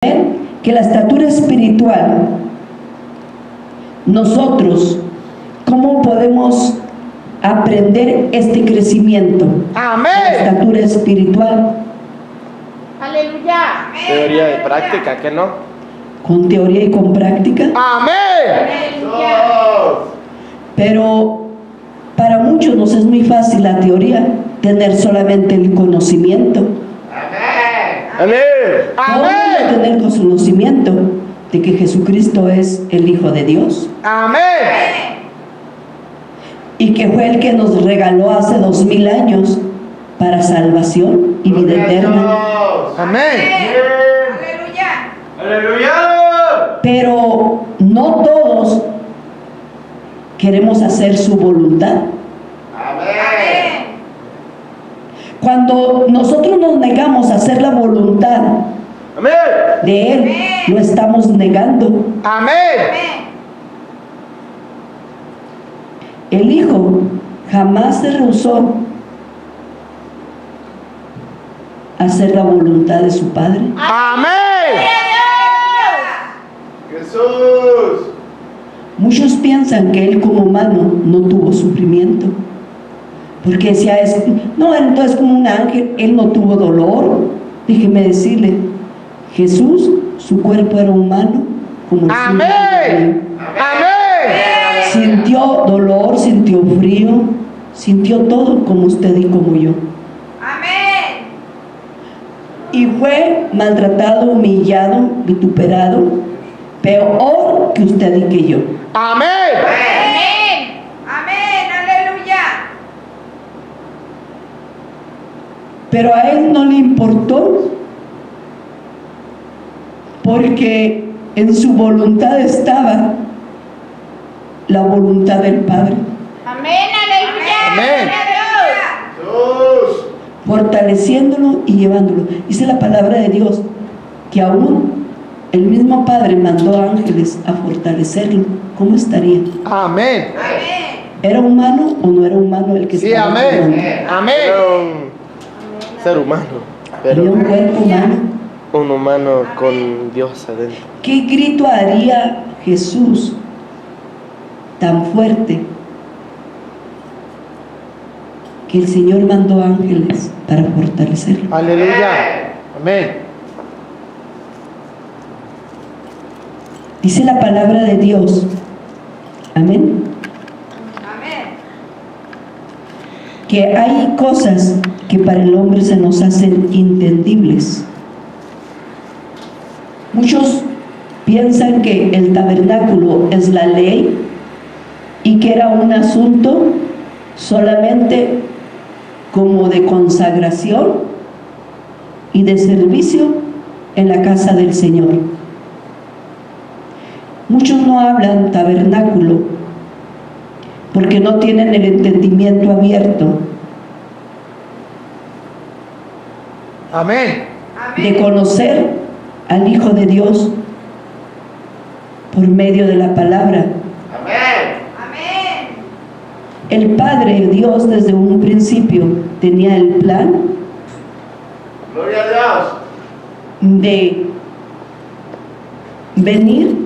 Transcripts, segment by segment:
Que la estatura espiritual, nosotros, ¿cómo podemos aprender este crecimiento? Amén. La estatura espiritual. Aleluya. Teoría de práctica, ¿qué no? Con teoría y con práctica. Amén. Pero para muchos nos es muy fácil la teoría, tener solamente el conocimiento. Amén. Podemos tener conocimiento de que Jesucristo es el Hijo de Dios. Amén. Y que fue el que nos regaló hace 2000 años para salvación y vida eterna. Amén. Aleluya. Aleluya. Pero no todos queremos hacer su voluntad. Amén. Cuando nosotros nos negamos a hacer la voluntad Amén. de Él, lo estamos negando. Amén. Amén. El Hijo jamás se rehusó a hacer la voluntad de su Padre. Amén. Jesús. Muchos piensan que Él como humano no tuvo sufrimiento, porque decía, no, entonces como un ángel, Él no tuvo dolor. Déjeme decirle, Jesús, su cuerpo era humano como el suyo. Amén. Amén. Sintió dolor, sintió frío, sintió todo como usted y como yo. Amén. Y fue maltratado, humillado, vituperado, peor que usted y que yo. Amén. Amén. Amén. Aleluya. Pero a Él no le importó, porque en su voluntad estaba la voluntad del Padre, Amén. Aleluya. Amén. Jesús. fortaleciéndolo y llevándolo. Dice la palabra de Dios que aún el mismo Padre mandó ángeles a fortalecerlo. ¿Cómo estaría? Amén. Amén. ¿Era humano o no era humano el que Sí, estaba amén. orando? Amén. Era un ser humano, Había un pero cuerpo humano. un humano con Dios adentro. ¿Qué grito haría Jesús tan fuerte que el Señor mandó ángeles para fortalecerlo? Aleluya. Amén. Dice la palabra de Dios, amén, Amén. que hay cosas que para el hombre se nos hacen entendibles. Muchos piensan que el tabernáculo es la ley y que era un asunto solamente como de consagración y de servicio en la casa del Señor. Muchos no hablan tabernáculo porque no tienen el entendimiento abierto Amén. de conocer al Hijo de Dios por medio de la palabra. Amén. El Padre Dios desde un principio tenía el plan Gloria a Dios. de venir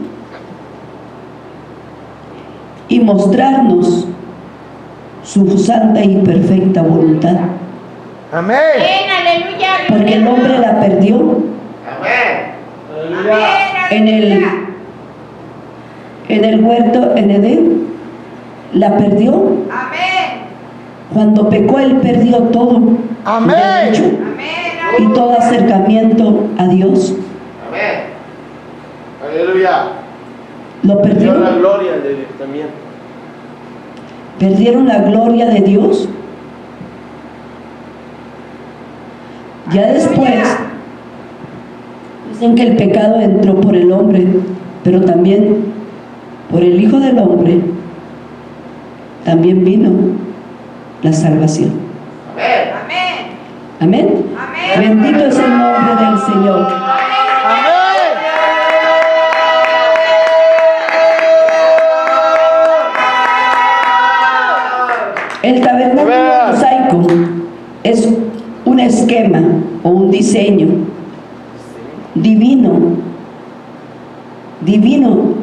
y mostrarnos su santa y perfecta voluntad, Amén. Amén. Aleluya. porque el hombre la perdió Amén. Amén. en el huerto en Edén, la perdió. Amén. Cuando pecó, él perdió todo. Amén. Derecho Amén. y todo acercamiento a Dios. Amén. Aleluya. Lo Dios la perdieron. gloria de Dios también. Perdieron la gloria de Dios. Ya después dicen que el pecado entró por el hombre, pero también por el Hijo del Hombre también vino la salvación. Amén. Amén. Amén. Bendito es el nombre del Señor. Amén. El tabernáculo mosaico es un esquema o un diseño divino divino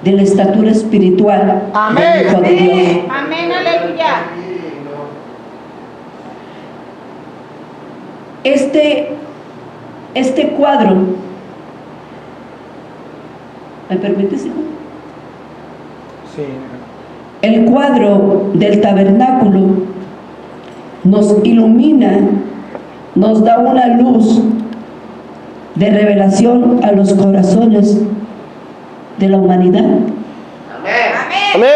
de la estatura espiritual Amén. del Hijo de Dios. Amén, aleluya. Este cuadro, ¿me permites, hijo? Sí. El cuadro del tabernáculo nos ilumina, nos da una luz de revelación a los corazones de la humanidad, Amén.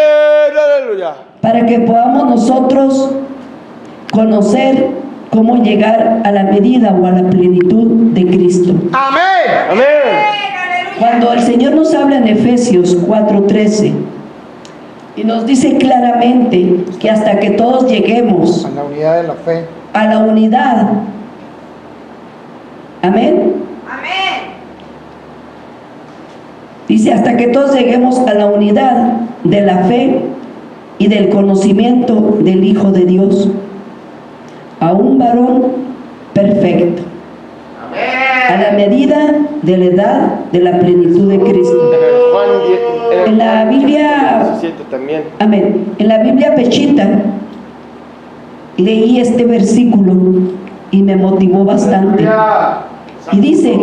Aleluya. para que podamos nosotros conocer cómo llegar a la medida o a la plenitud de Cristo. Amén. Amén. Cuando el Señor nos habla en Efesios 4:13 y nos dice claramente que hasta que todos lleguemos A la unidad de la fe. a la unidad, amén, Amén. dice hasta que todos lleguemos a la unidad de la fe y del conocimiento del Hijo de Dios, a un varón perfecto, a la medida de la edad de la plenitud de Cristo. En el Juan 10, En la Biblia, 17 también. amén, en la Biblia Pechita leí este versículo y me motivó bastante. Y dice,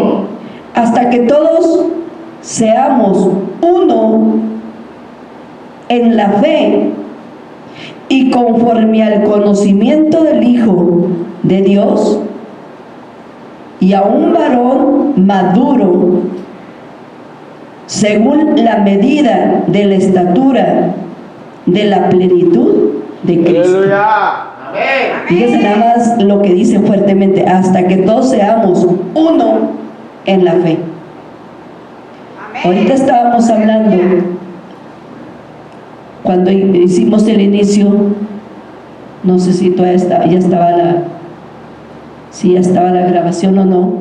hasta que todos seamos uno en la fe y conforme al conocimiento del Hijo de Dios, y a un varón maduro, según la medida de la estatura de la plenitud de Cristo. Aleluya. Amén. Fíjense nada más lo que dice fuertemente, hasta que todos seamos uno en la fe. Ahorita estábamos hablando, cuando hicimos el inicio, no sé si todavía ya estaba la grabación o no,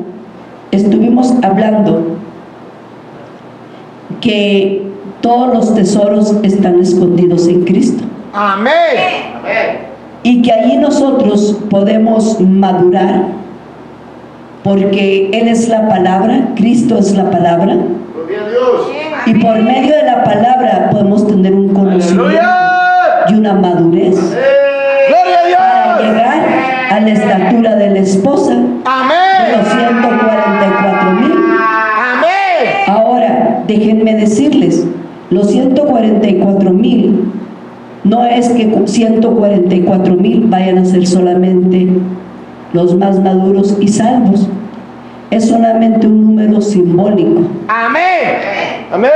estuvimos hablando que todos los tesoros están escondidos en Cristo. Amén. Amén. Y que allí nosotros podemos madurar, porque Él es la palabra, Cristo es la palabra, Gloria a Dios. y por medio de la palabra podemos tener un conocimiento Aleluya. y una madurez Gloria para a Dios. llegar a la estatura de la esposa de Amén. los 144,000. Amén. Ahora, déjenme decirles, los 144,000 no es que 144,000 vayan a ser solamente los más maduros y salvos. Es solamente un número simbólico. Amén. Amén.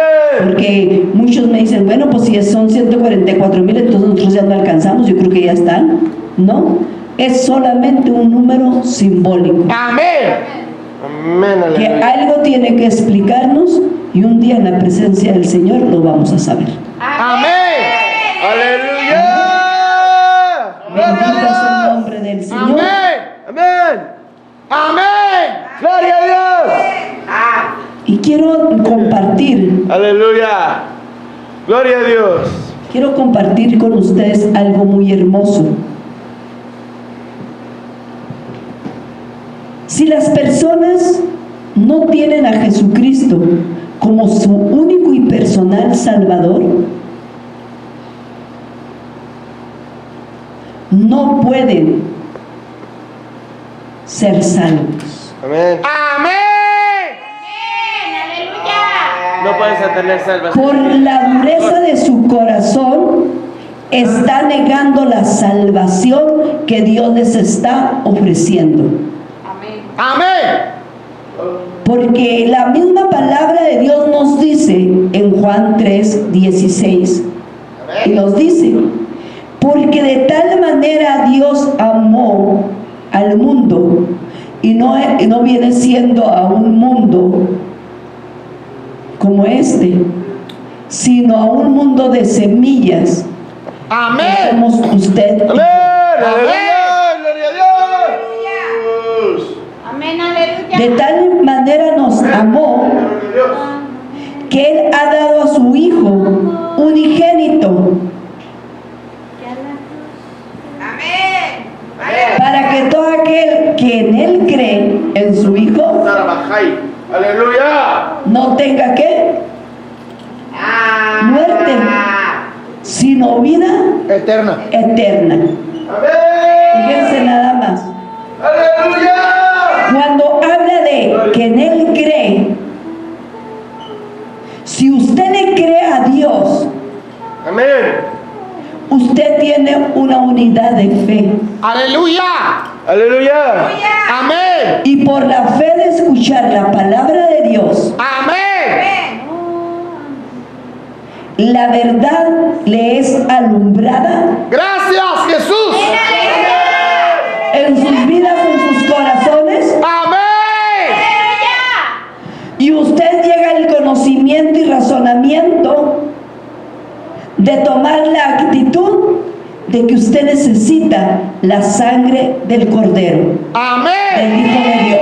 Porque muchos me dicen, bueno, pues si son 144,000, entonces nosotros ya no alcanzamos, yo creo que ya están. No, es solamente un número simbólico. Amén. Amén. Que Aleluya. algo tiene que explicarnos y un día en la presencia del Señor lo vamos a saber. Amén. Aleluya. Gloria Bendito es el a nombre del Dios. Señor. Amén. Amén. Amén. Gloria a Dios. Y quiero compartir, Aleluya. Gloria a Dios. quiero compartir con ustedes algo muy hermoso. Si las personas no tienen a Jesucristo como su único y personal Salvador, no pueden ser salvos. Amén. Amén. No puedes tener salvación. Por la dureza de su corazón, está negando la salvación que Dios les está ofreciendo. Amén. Porque la misma palabra de Dios nos dice en Juan 3:16, y nos dice, porque de tal manera Dios amó al mundo, y no viene siendo a un mundo como este, sino a un mundo de semillas. Amén. Somos usted. Amén. Aleluya. Gloria a Dios. Amén, aleluya. De tal manera nos amó Gloria a Dios. que Él ha dado a su Hijo unigénito, Amén. para que todo aquel que en Él cree, en su Hijo, Sarabajai. Aleluya. no tenga ¿qué? Muerte, sino vida Eterna. eterna. Amén. Fíjense nada más. Aleluya. Cuando habla de que en Él cree, si usted le cree a Dios, Amén. usted tiene una unidad de fe. Aleluya. Aleluya. Amén. Y por la fe de escuchar la palabra de Dios, Amén. la verdad le es alumbrada Gracias, Jesús. en sus vidas, en sus corazones, Amén. y usted llega al conocimiento y razonamiento de tomar la actitud de que usted necesita la sangre del Cordero, del Amén. Hijo de Dios.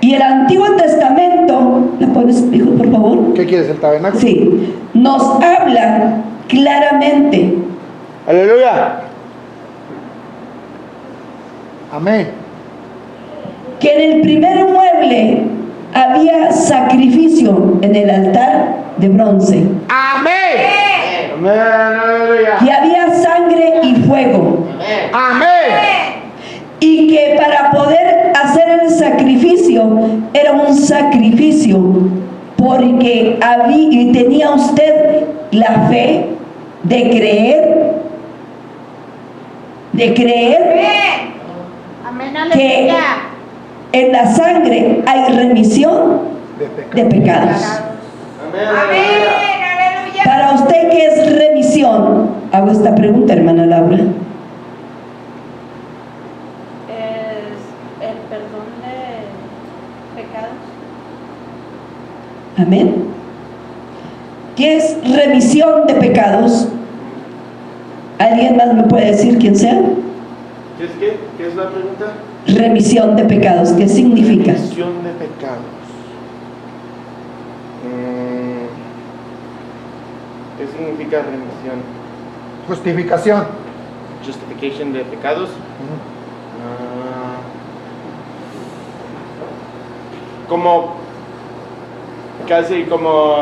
Y el Antiguo Testamento, ¿la pones, hijo, por favor? ¿Qué quieres, el tabernáculo? Sí, nos habla claramente Aleluya. Amén. que en el primer mueble había sacrificio en el altar de bronce, Amén. Amén. Aleluya. y había sangre y fuego, Amén. y que para poder hacer el sacrificio era un sacrificio porque y tenía usted la fe de creer Amén, que aleluya. en la sangre hay remisión De de pecados. Amén. Amén, aleluya. Para usted, ¿qué es remisión? Hago esta pregunta, hermana Laura. Es el perdón de pecados. Amén. ¿Qué es remisión de pecados? ¿Alguien más me puede decir quién sea? ¿Qué es la pregunta? Remisión de pecados, ¿qué significa? Remisión de pecados. ¿Qué significa remisión? Justificación. Justification de pecados. Como casi como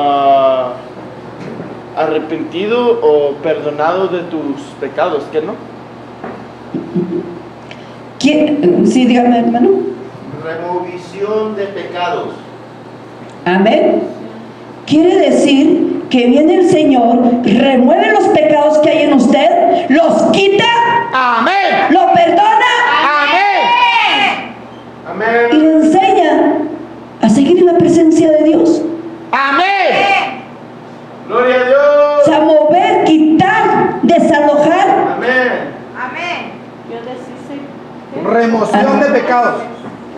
arrepentido o perdonado de tus pecados, ¿qué no? Sí, dígame, hermano. Removisión de pecados. Amén. Quiere decir que viene el Señor, remueve los pecados que hay en usted, los quita, Amén. lo perdona Amén. y Amén. le enseña a seguir en la presencia de Dios. Amén. Gloria a O Dios. sea, mover, quitar, desalojar. Amén. Amén. Yo deshice. Remoción de pecados.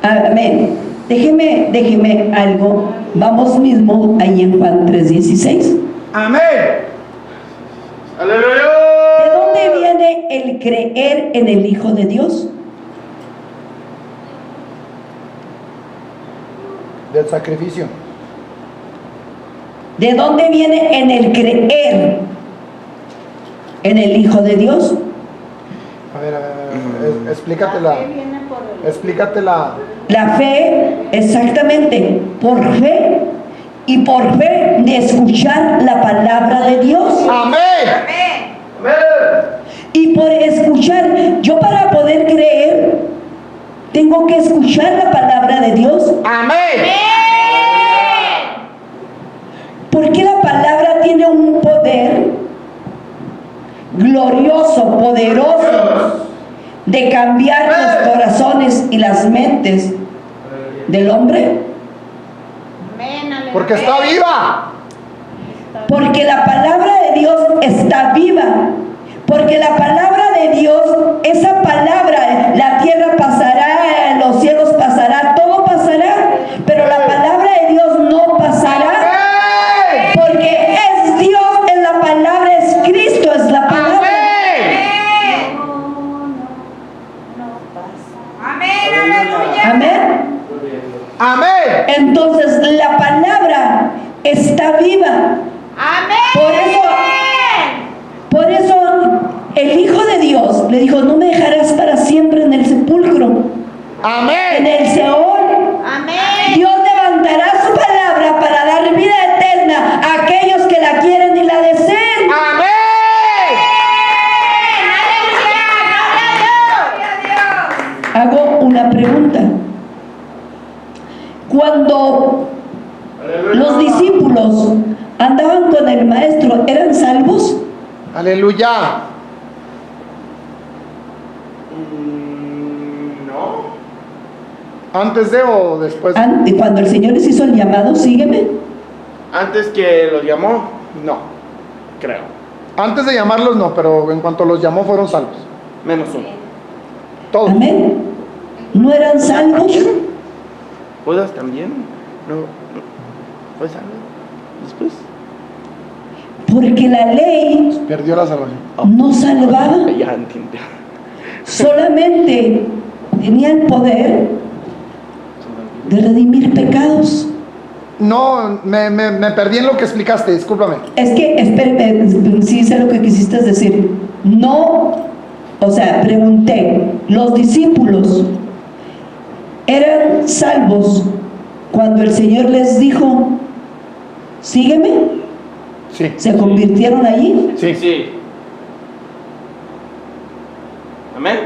Amén. Déjeme algo. Vamos mismo ahí en Juan 3:16. Amén. Aleluya. ¿De dónde viene el creer en el Hijo de Dios? Del sacrificio. ¿De dónde viene en el creer en el Hijo de Dios? A ver, explícatela. ¿Qué viene por el Explícatela. La fe, exactamente, por fe y por fe de escuchar la palabra de Dios. Amén. Amén. Amén. Y por escuchar, yo para poder creer, tengo que escuchar la palabra de Dios. Amén. Porque la palabra tiene un poder glorioso, poderoso, de cambiar los corazones y las mentes del hombre. Amén, aleluya. Porque está viva. Porque la palabra de Dios está viva. Porque la palabra de Dios, esa palabra, la tierra pasará, los cielos pasarán, todo pasará. Pero la palabra de Dios no pasará. Porque es Dios, es la palabra, es Cristo, es la palabra. no pasa? Amén, aleluya. Amén. Amén. Entonces la palabra está viva. Amén. Por eso el Hijo de Dios le dijo, no me dejarás para siempre en el sepulcro, en Amén. el Seol. Amén. Cuando los discípulos andaban con el maestro, ¿eran salvos? Aleluya. No. ¿Antes de o después? Cuando el Señor les hizo el llamado, sígueme. Antes que los llamó, no. Creo. Antes de llamarlos no, pero en cuanto los llamó fueron salvos. Menos uno. Todos. Amén. ¿No eran salvos? ¿Judas también? No. ¿Fue salvo? Después. Porque la ley Perdió la salvación. no salvaba. Ya entiendo. Solamente tenía el poder de redimir pecados. No, me perdí en lo que explicaste, discúlpame. Es que, espérame, sí sé lo que quisiste decir. No, o sea, pregunté, ¿los discípulos eran salvos cuando el Señor les dijo, sígueme? Sí. ¿Se convirtieron allí? Sí. Sí. Amén.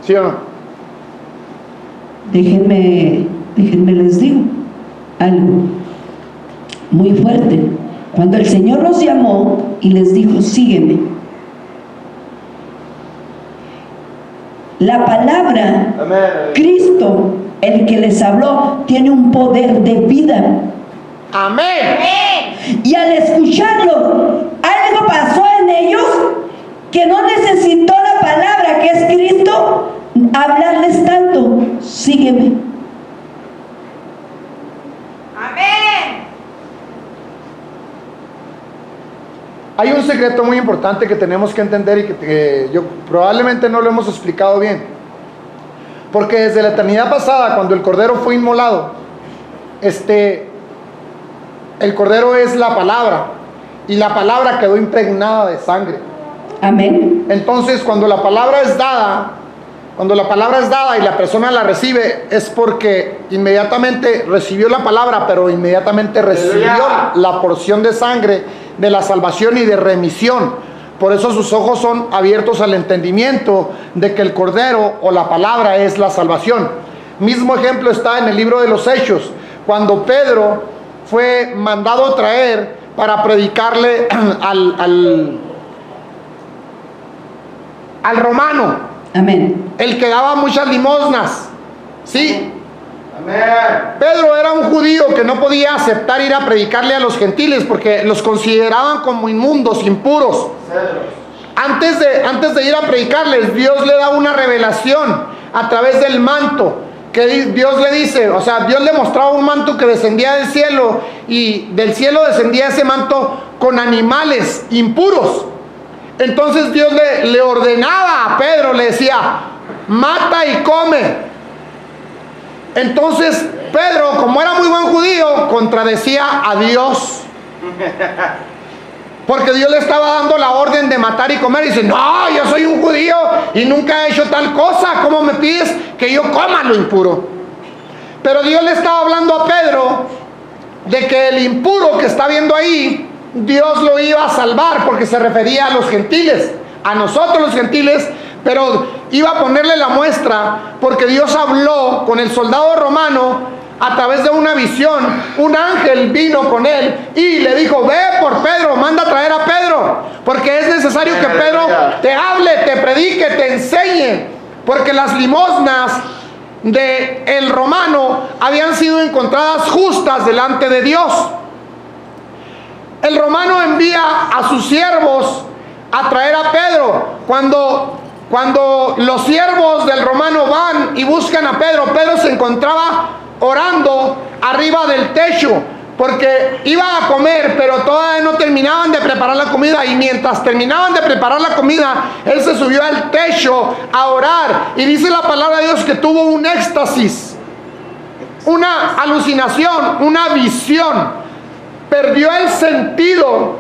¿Sí o no? Déjenme les digo algo muy fuerte. Cuando el Señor los llamó y les dijo, sígueme, la palabra Amén. Cristo, el que les habló, tiene un poder de vida. Amén. Y al escucharlo, algo pasó en ellos que no necesitó la palabra que es Cristo hablarles tanto. Sígueme. Amén. Hay un secreto muy importante que tenemos que entender y que yo probablemente no lo hemos explicado bien. Porque desde la eternidad pasada, cuando el Cordero fue inmolado, el Cordero es la palabra, y la palabra quedó impregnada de sangre. Amén. Entonces, cuando la palabra es dada y la persona la recibe, es porque inmediatamente recibió la palabra, pero inmediatamente recibió la porción de sangre de la salvación y de remisión. Por eso sus ojos son abiertos al entendimiento de que el Cordero o la palabra es la salvación. Mismo ejemplo está en el libro de los Hechos, cuando Pedro fue mandado traer para predicarle al romano, Amén. el que daba muchas limosnas. ¿Sí? Amén. Pedro era un judío que no podía aceptar ir a predicarle a los gentiles porque los consideraban como inmundos, impuros. Antes de ir a predicarles, Dios le da una revelación a través del manto, que Dios le dice, o sea, Dios le mostraba un manto que descendía del cielo, y del cielo descendía ese manto con animales impuros. Entonces Dios le ordenaba a Pedro, le decía, mata y come. Entonces Pedro, como era muy buen judío, contradecía a Dios, porque Dios le estaba dando la orden de matar y comer. Y dice, no, yo soy un judío y nunca he hecho tal cosa. ¿Cómo me pides que yo coma lo impuro? Pero Dios le estaba hablando a Pedro de que el impuro que está viendo ahí, Dios lo iba a salvar, porque se refería a los gentiles, a nosotros los gentiles. Pero iba a ponerle la muestra, porque Dios habló con el soldado romano a través de una visión. Un ángel vino con él y le dijo, ve por Pedro, manda a traer a Pedro, porque es necesario que Pedro te hable, te predique, te enseñe, porque las limosnas del romano habían sido encontradas justas delante de Dios. El romano envía a sus siervos a traer a Pedro. Cuando los siervos del romano van y buscan a Pedro, Pedro se encontraba orando arriba del techo, porque iba a comer, pero todavía no terminaban de preparar la comida. Y mientras terminaban de preparar la comida, él se subió al techo a orar. Y dice la palabra de Dios que tuvo un éxtasis, una alucinación, una visión. Perdió el sentido.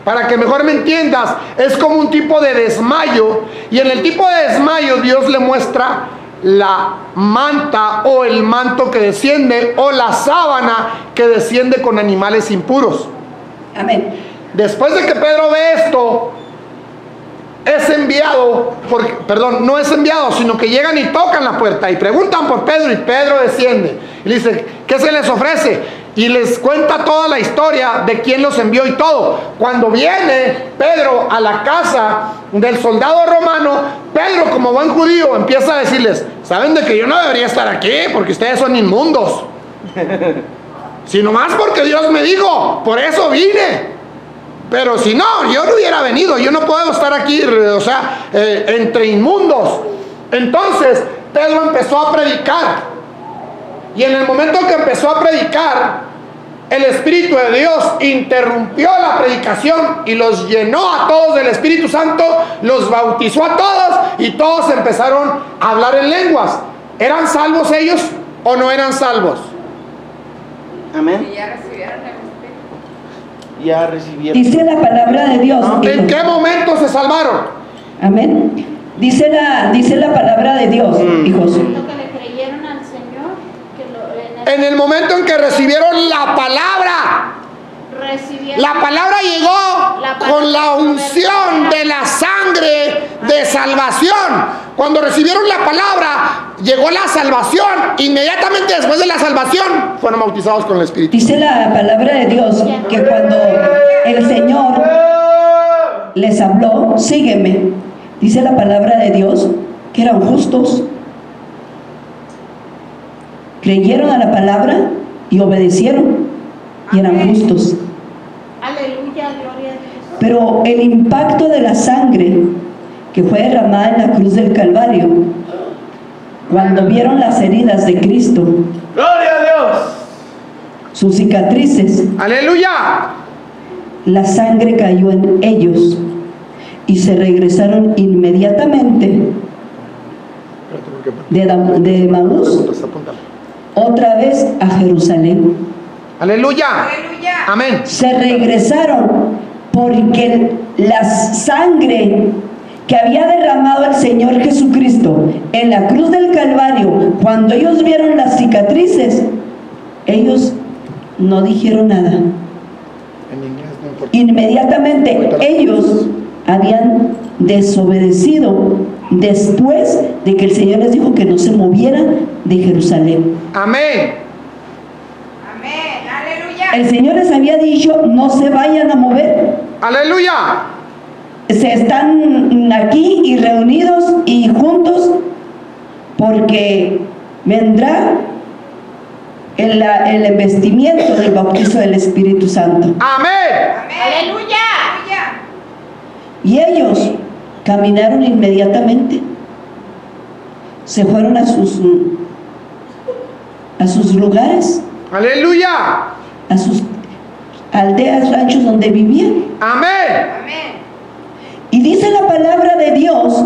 Para que mejor me entiendas, es como un tipo de desmayo. Y en el tipo de desmayo Dios le muestra la manta o el manto que desciende, o la sábana que desciende con animales impuros. Amén. Después de que Pedro ve esto, es enviado, perdón, no es enviado, sino que llegan y tocan la puerta y preguntan por Pedro, y Pedro desciende y le dice, ¿qué se les ofrece? Y les cuenta toda la historia de quién los envió y todo. Cuando viene Pedro a la casa del soldado romano, Pedro, como buen judío, empieza a decirles, ¿saben de que yo no debería estar aquí? Porque ustedes son inmundos. Sino más porque Dios me dijo, por eso vine. Pero si no, yo no hubiera venido, yo no puedo estar aquí, o sea, entre inmundos. Entonces, Pedro empezó a predicar. Y en el momento que empezó a predicar, el Espíritu de Dios interrumpió la predicación y los llenó a todos del Espíritu Santo, los bautizó a todos y todos empezaron a hablar en lenguas. ¿Eran salvos ellos o no eran salvos? Amén. Y ya recibieron el Espíritu. Ya recibieron. Dice la palabra de Dios. ¿En qué momento se salvaron? Amén. Dice la palabra de Dios, hijos. Lo que le creyeron al Señor, que En el momento en que recibieron la palabra. recibieron La palabra llegó con la unción de la sangre de salvación. Cuando recibieron la palabra, llegó la salvación. Inmediatamente después de la salvación, fueron bautizados con el Espíritu. Dice la palabra de Dios que cuando el Señor les habló, sígueme, dice la palabra de Dios que eran justos. Creyeron a la palabra y obedecieron y eran justos. Aleluya, gloria a Dios. Pero el impacto de la sangre que fue derramada en la cruz del Calvario, cuando vieron las heridas de Cristo, ¡Gloria a Dios! sus cicatrices, ¡Aleluya! la sangre cayó en ellos y se regresaron inmediatamente de Emaús otra vez a Jerusalén. ¡Aleluya! Aleluya. Amén. Se regresaron porque la sangre que había derramado el Señor Jesucristo en la cruz del Calvario, cuando ellos vieron las cicatrices, ellos no dijeron nada. En inglés no importa. Inmediatamente ellos habían desobedecido después de que el Señor les dijo que no se movieran de Jerusalén. Amén. Amén. Aleluya. El Señor les había dicho, no se vayan a mover. Aleluya. Se están aquí y reunidos y juntos porque vendrá el investimiento del bautizo del Espíritu Santo. Amén. Amén. Aleluya. Y ellos caminaron inmediatamente. Se fueron a sus lugares, Aleluya. a sus aldeas, ranchos donde vivían. Amén. Amén. Y dice la palabra de Dios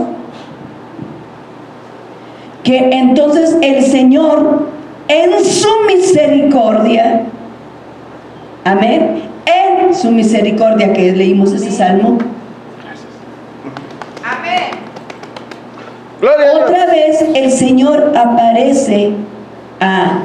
que entonces el Señor en su misericordia, amén, en su misericordia, que leímos ese salmo, Amén. ¡Gloria a Dios! otra vez el Señor aparece a